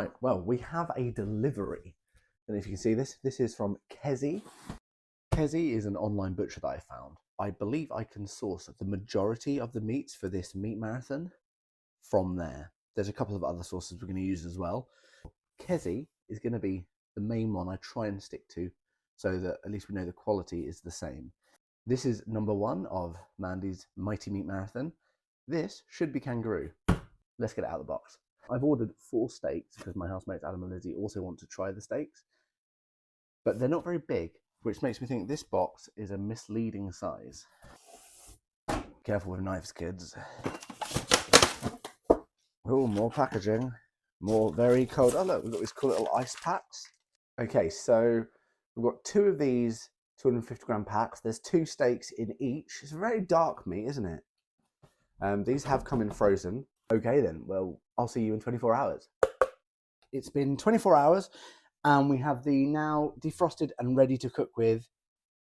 Right, well, we have a delivery. And if you can see this is from Kezie. Kezie is an online butcher that I found. I believe I can source the majority of the meats for this meat marathon from there. There's a couple of other sources we're going to use as well. Kezie is going to be the main one I try and stick to so that at least we know the quality is the same. This is number 1 of Mandy's Mighty Meat Marathon. This should be Kangaroo. Let's get it out of the box. I've ordered 4 steaks because my housemates Adam and Lizzie also want to try the steaks. But they're not very big, which makes me think this box is a misleading size. Careful with knives, kids. Oh, more packaging. More very cold. Oh, look, we've got these cool little ice packs. Okay, so we've got 2 of these 250-gram packs. There's 2 steaks in each. It's a very dark meat, isn't it? These have come in frozen. Okay then, well, I'll see you in 24 hours. It's been 24 hours and we have the now defrosted and ready to cook with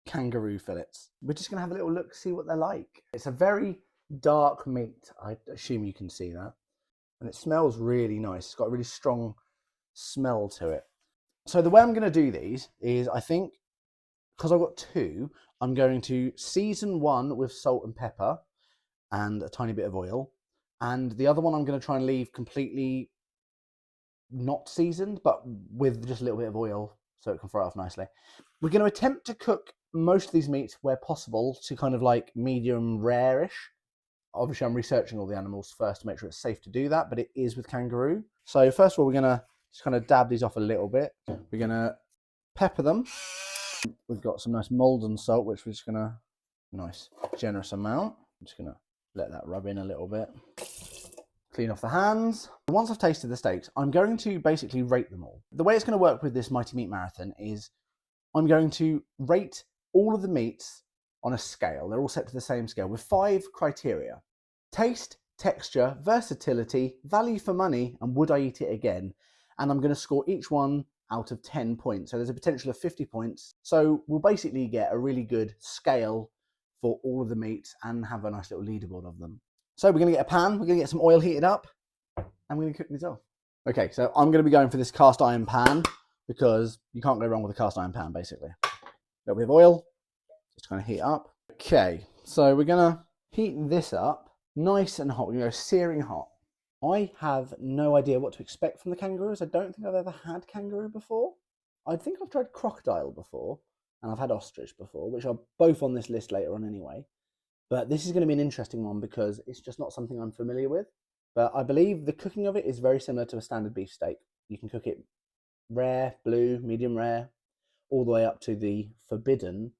Kangaroo fillets. We're just gonna have a little look, see what they're like. It's a very dark meat. I assume you can see that. And it smells really nice. It's got a really strong smell to it. So the way I'm gonna do these is, I think, because I've got 2, I'm going to season one with salt and pepper and a tiny bit of oil. And the other one I'm going to try and leave completely not seasoned, but with just a little bit of oil so it can fry off nicely. We're going to attempt to cook most of these meats where possible to kind of like medium rare-ish. Obviously, I'm researching all the animals first to make sure it's safe to do that, but it is with Kangaroo. So first of all, we're going to just kind of dab these off a little bit. We're going to pepper them. We've got some nice Maldon salt, which we're just going to, nice generous amount. I'm just going to let that rub in a little bit. Clean off the hands. Once I've tasted the steaks, I'm going to basically rate them all. The way it's going to work with this Mighty Meat Marathon is I'm going to rate all of the meats on a scale. They're all set to the same scale with 5 criteria: taste, texture, versatility, value for money, and would I eat it again? And I'm going to score each one out of 10 points. So there's a potential of 50 points. So we'll basically get a really good scale for all of the meats and have a nice little leaderboard of them. So we're going to get a pan, we're going to get some oil heated up, and we're going to cook these off. Okay, so I'm going to be going for this cast iron pan because you can't go wrong with a cast iron pan, basically. A little bit of oil, just kind of heat up. Okay, so we're going to heat this up nice and hot. We're going to go searing hot. I have no idea what to expect from the kangaroos. I don't think I've ever had kangaroo before. I think I've tried crocodile before, and I've had ostrich before, which are both on this list later on anyway. But this is going to be an interesting one because it's just not something I'm familiar with. But I believe the cooking of it is very similar to a standard beef steak. You can cook it rare, blue, medium rare, all the way up to the forbidden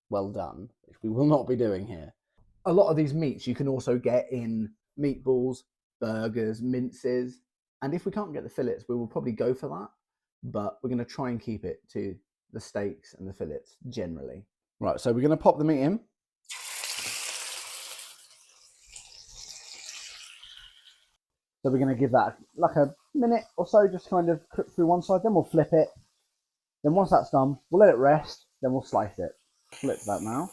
well done, which we will not be doing here. A lot of these meats you can also get in meatballs, burgers, minces. And if we can't get the fillets, we will probably go for that. But we're going to try and keep it to the steaks and the fillets generally. Right, so we're going to pop the meat in. So we're going to give that like a minute or so, just kind of cook through one side, then we'll flip it. Then once that's done, we'll let it rest, then we'll slice it. Flip that now.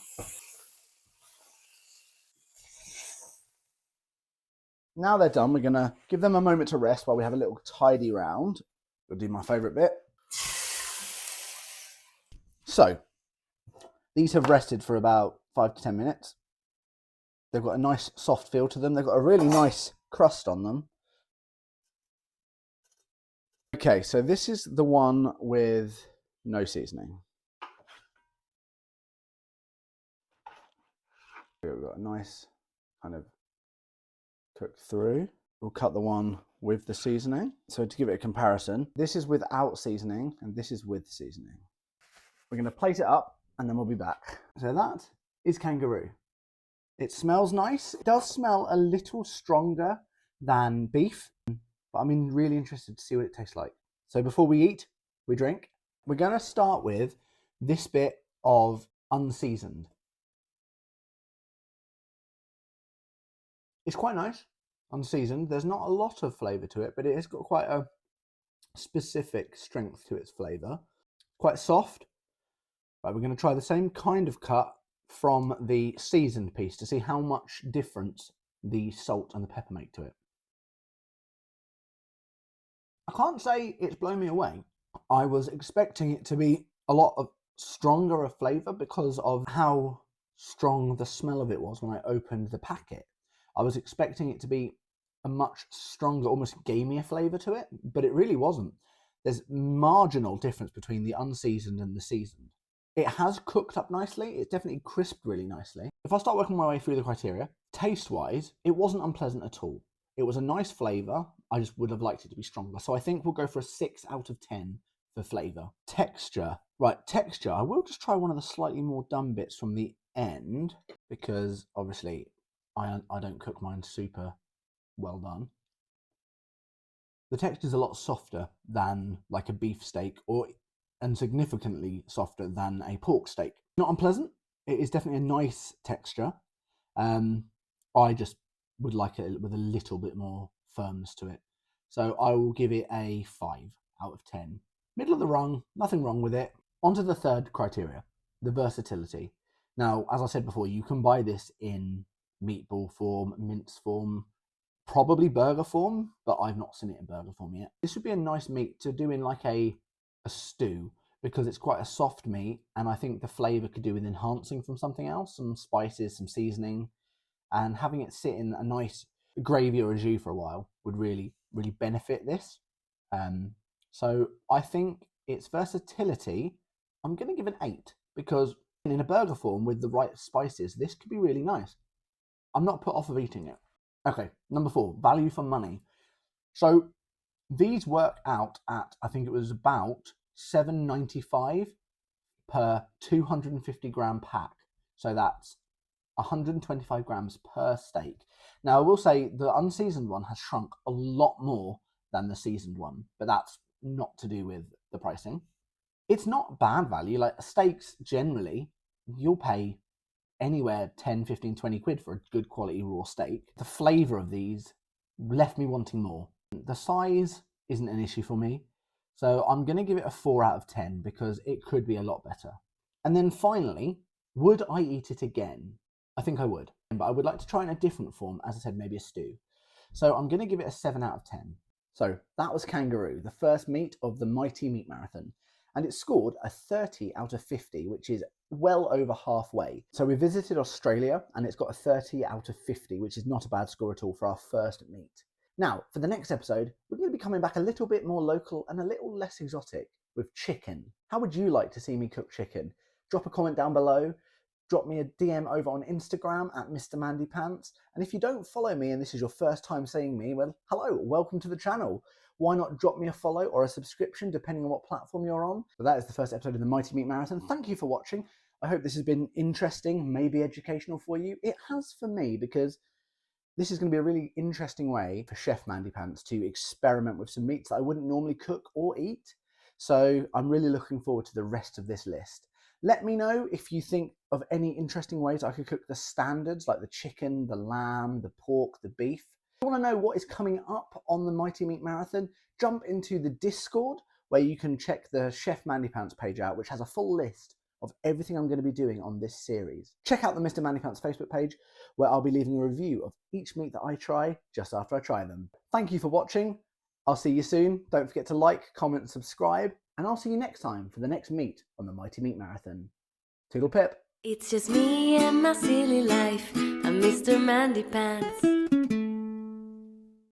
Now they're done, we're going to give them a moment to rest while we have a little tidy round. We'll do my favourite bit. So, these have rested for about 5 to 10 minutes. They've got a nice soft feel to them. They've got a really nice crust on them. Okay, so this is the one with no seasoning. Here we've got a nice kind of cooked through. We'll cut the one with the seasoning. So to give it a comparison, this is without seasoning and this is with seasoning. We're going to plate it up and then we'll be back. So that is Kangaroo. It smells nice. It does smell a little stronger than beef, but I'm really interested to see what it tastes like. So before we eat, we drink. We're going to start with this bit of unseasoned. It's quite nice, unseasoned. There's not a lot of flavour to it, but it has got quite a specific strength to its flavour. Quite soft. Right, we're going to try the same kind of cut from the seasoned piece to see how much difference the salt and the pepper make to it. I can't say it's blown me away. I was expecting it to be a lot of stronger of flavour because of how strong the smell of it was when I opened the packet. I was expecting it to be a much stronger, almost gamier flavour to it, but it really wasn't. There's marginal difference between the unseasoned and the seasoned. It has cooked up nicely. It's definitely crisped really nicely. If I start working my way through the criteria, taste-wise, it wasn't unpleasant at all. It was a nice flavour. I just would have liked it to be stronger. So I think we'll go for a 6 out of 10 for flavour. Texture. Right, texture. I will just try one of the slightly more done bits from the end because obviously I don't cook mine super well done. The texture is a lot softer than like a beef steak and significantly softer than a pork steak. Not unpleasant. It is definitely a nice texture. I just would like it with a little bit more firmness to it. So I will give it a 5 out of 10. Middle of the rung, nothing wrong with it. On to the third criteria, the versatility. Now, as I said before, you can buy this in meatball form, mince form, probably burger form, but I've not seen it in burger form yet. This would be a nice meat to do in like a stew because it's quite a soft meat, and I think the flavour could do with enhancing from something else, some spices, some seasoning, and having it sit in a nice gravy or a jus for a while would really, really benefit this. So I think its versatility, I'm going to give an 8 because in a burger form with the right spices, this could be really nice. I'm not put off of eating it. Okay, number 4, value for money. So these work out at, I think it was about $7.95 per 250 gram pack. So that's 125 grams per steak. Now, I will say the unseasoned one has shrunk a lot more than the seasoned one, but that's not to do with the pricing. It's not bad value. Like steaks, generally, you'll pay anywhere 10, 15, 20 quid for a good quality raw steak. The flavour of these left me wanting more. The size isn't an issue for me, so I'm going to give it a 4 out of 10 because it could be a lot better. And then finally, would I eat it again? I think I would, but I would like to try in a different form, as I said, maybe a stew. So I'm going to give it a 7 out of 10. So that was Kangaroo, the first meat of the Mighty Meat Marathon. And it scored a 30 out of 50, which is well over halfway. So we visited Australia and it's got a 30 out of 50, which is not a bad score at all for our first meat. Now, for the next episode, we're going to be coming back a little bit more local and a little less exotic with chicken. How would you like to see me cook chicken? Drop a comment down below. Drop me a DM over on Instagram at Mr. Mandy Pants. And if you don't follow me and this is your first time seeing me, well, hello, welcome to the channel. Why not drop me a follow or a subscription, depending on what platform you're on? But that is the first episode of the Mighty Meat Marathon. Thank you for watching. I hope this has been interesting, maybe educational for you. It has for me, because this is going to be a really interesting way for Chef Mandy Pants to experiment with some meats that I wouldn't normally cook or eat. So I'm really looking forward to the rest of this list. Let me know if you think of any interesting ways I could cook the standards, like the chicken, the lamb, the pork, the beef. If you want to know what is coming up on the Mighty Meat Marathon, jump into the Discord, where you can check the Chef Mandy Pants page out, which has a full list of everything I'm going to be doing on this series. Check out the Mr. Mandy Pants Facebook page, where I'll be leaving a review of each meat that I try just after I try them. Thank you for watching. I'll see you soon. Don't forget to like, comment, and subscribe. And I'll see you next time for the next meat on the Mighty Meat Marathon. Toodle pip. It's just me and my silly life. I'm Mr. Mandy Pants.